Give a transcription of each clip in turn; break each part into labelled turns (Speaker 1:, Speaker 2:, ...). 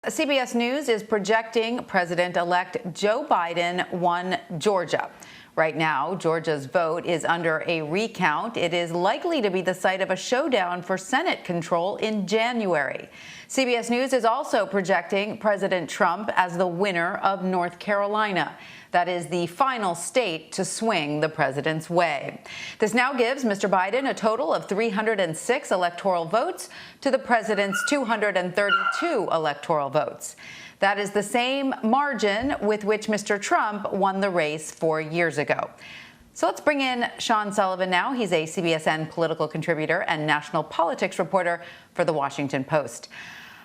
Speaker 1: CBS News is projecting President-elect Joe Biden won Georgia. Right now, Georgia's vote is under a recount. It is likely to be the site of a showdown for Senate control in January. CBS News is also projecting President Trump as the winner of North Carolina. That is the final state to swing the president's way. This now gives Mr. Biden a total of 306 electoral votes to the president's 232 electoral votes. That is the same margin with which Mr. Trump won the race 4 years ago. So let's bring in Sean Sullivan now. He's a CBSN political contributor and national politics reporter for The Washington Post.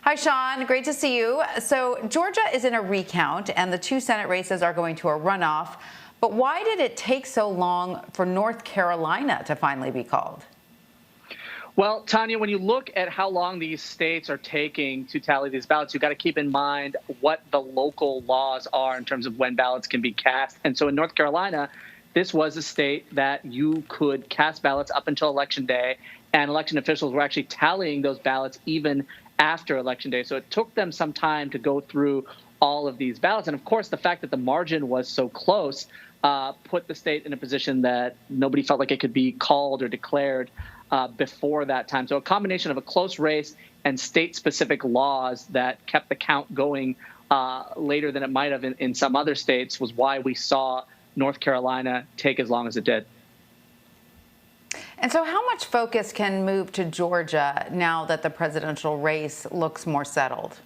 Speaker 1: Hi, Sean. Great to see you. So Georgia is in a recount, and the two Senate races are going to a runoff. But why did it take so long for North Carolina to finally be called?
Speaker 2: Well, Tanya, when you look at how long these states are taking to tally these ballots, you've got to keep in mind what the local laws are in terms of when ballots can be cast. And so in North Carolina, this was a state that you could cast ballots up until Election Day, and election officials were actually tallying those ballots even after Election Day. So it took them some time to go through all of these ballots. And of course, the fact that the margin was so close put the state in a position that nobody felt like it could be called or declared before that time. So a combination of a close race and state-specific laws that kept the count going later than it might have in some other states was why we saw North Carolina take as long as it did.
Speaker 1: And so how much focus can move to Georgia now that the presidential race looks more settled?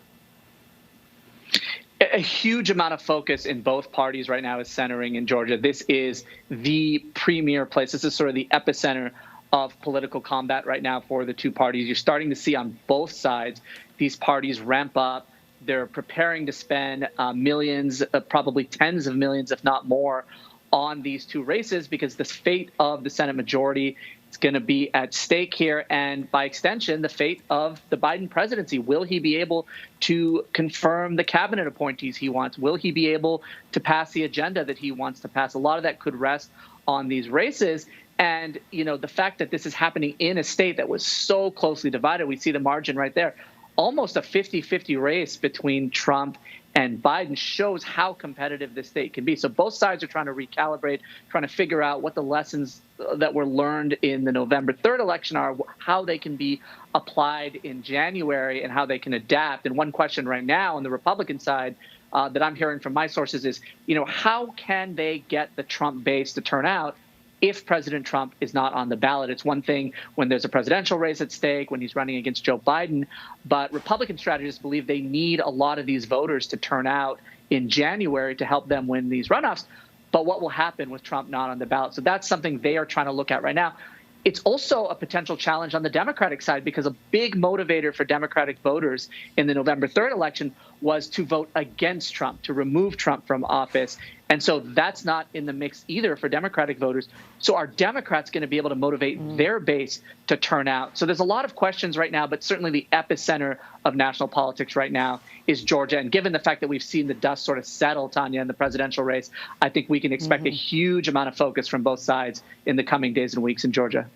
Speaker 2: A huge amount of focus in both parties right now is centering in Georgia. This is the premier place. This is sort of the epicenter of political combat right now for the two parties. You're starting to see on both sides these parties ramp up. They're preparing to spend millions, probably tens of millions, if not more, on these two races because the fate of the Senate majority is going to be at stake here. And by extension, the fate of the Biden presidency. Will he be able to confirm the cabinet appointees he wants? Will he be able to pass the agenda that he wants to pass? A lot of that could rest on these races. And, you know, the fact that this is happening in a state that was so closely divided, we see the margin right there. Almost a 50-50 race between Trump and Biden shows how competitive this state can be. So both sides are trying to recalibrate, trying to figure out what the lessons that were learned in the November 3rd election are, how they can be applied in January, and how they can adapt. And one question right now on the Republican side that I'm hearing from my sources is, you know, how can they get the Trump base to turn out if President Trump is not on the ballot? It's one thing when there's a presidential race at stake, when he's running against Joe Biden, but Republican strategists believe they need a lot of these voters to turn out in January to help them win these runoffs. But what will happen with Trump not on the ballot? So that's something they are trying to look at right now. It's also a potential challenge on the Democratic side because a big motivator for Democratic voters in the November 3rd election was to vote against Trump, to remove Trump from office. And so that's not in the mix either for Democratic voters. So are Democrats going to be able to motivate their base to turn out? So there's a lot of questions right now, but certainly the epicenter of national politics right now is Georgia. And given the fact that we've seen the dust sort of settle, Tanya, in the presidential race, I think we can expect a huge amount of focus from both sides in the coming days and weeks in Georgia.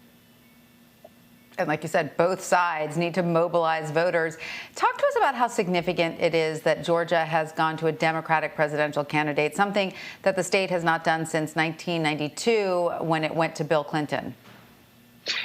Speaker 1: And like you said, both sides need to mobilize voters. Talk to us about how significant it is that Georgia has gone to a Democratic presidential candidate, something that the state has not done since 1992 when it went to Bill Clinton.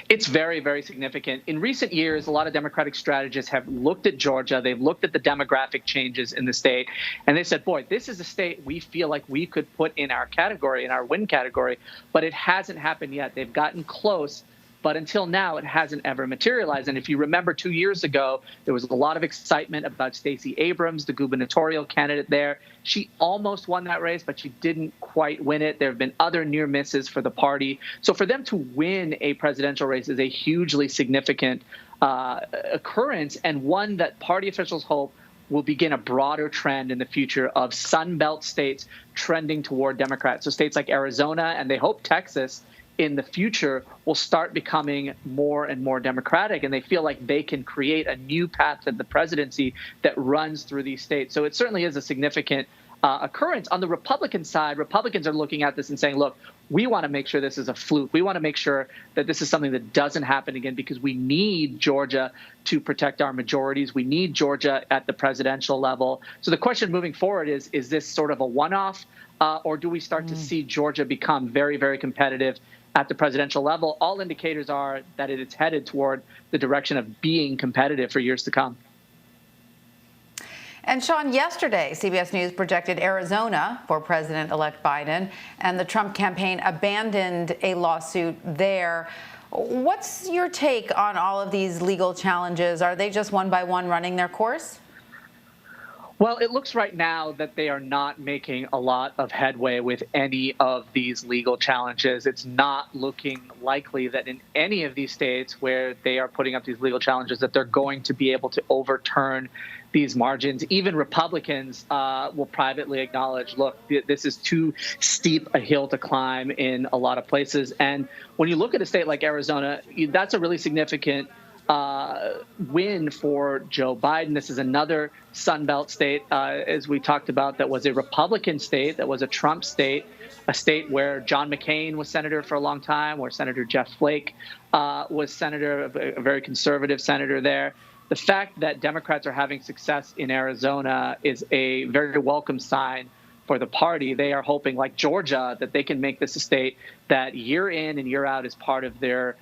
Speaker 2: It's very, very significant. In recent years, a lot of Democratic strategists have looked at Georgia. They've looked at the demographic changes in the state, and they said, boy, this is a state we feel like we could put in our category, in our win category, but it hasn't happened yet. They've gotten close, but until now, it hasn't ever materialized. And if you remember 2 years ago, there was a lot of excitement about Stacey Abrams, the gubernatorial candidate there. She almost won that race, but she didn't quite win it. There have been other near misses for the party. So for them to win a presidential race is a hugely significant occurrence, and one that party officials hope will begin a broader trend in the future of Sun Belt states trending toward Democrats. So states like Arizona, and they hope Texas, in the future will start becoming more and more Democratic, and they feel like they can create a new path to the presidency that runs through these states. So it certainly is a significant occurrence. On the Republican side, Republicans are looking at this and saying, look, we want to make sure this is a fluke. We want to make sure that this is something that doesn't happen again because we need Georgia to protect our majorities. We need Georgia at the presidential level. So the question moving forward is this sort of a one-off, or do we start to see Georgia become very, very competitive at the presidential level? All indicators are that it is headed toward the direction of being competitive for years to come.
Speaker 1: And Sean, yesterday, CBS News projected Arizona for President-elect Biden, and the Trump campaign abandoned a lawsuit there. What's your take on all of these legal challenges? Are they just one by one running their course?
Speaker 2: Well, it looks right now that they are not making a lot of headway with any of these legal challenges. It's not looking likely that in any of these states where they are putting up these legal challenges that they're going to be able to overturn these margins. Even Republicans will privately acknowledge, look, this is too steep a hill to climb in a lot of places. And when you look at a state like Arizona, that's a really significant win for Joe Biden. This is another Sun Belt state, as we talked about, that was a Republican state, that was a Trump state, a state where John McCain was senator for a long time, where Senator Jeff Flake was senator, a very conservative senator there. The fact that Democrats are having success in Arizona is a very welcome sign for the party. They are hoping, like Georgia, that they can make this a state that year in and year out is part of their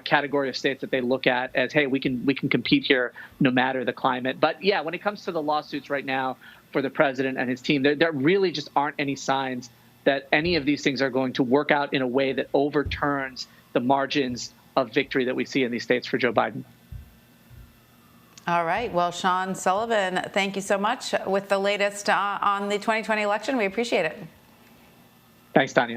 Speaker 2: category of states that they look at as, hey, we can compete here no matter the climate. But yeah, when it comes to the lawsuits right now for the president and his team, there really just aren't any signs that any of these things are going to work out in a way that overturns the margins of victory that we see in these states for Joe Biden.
Speaker 1: All right. Well, Sean Sullivan, thank you so much with the latest on the 2020 election. We appreciate it.
Speaker 2: Thanks, Tanya.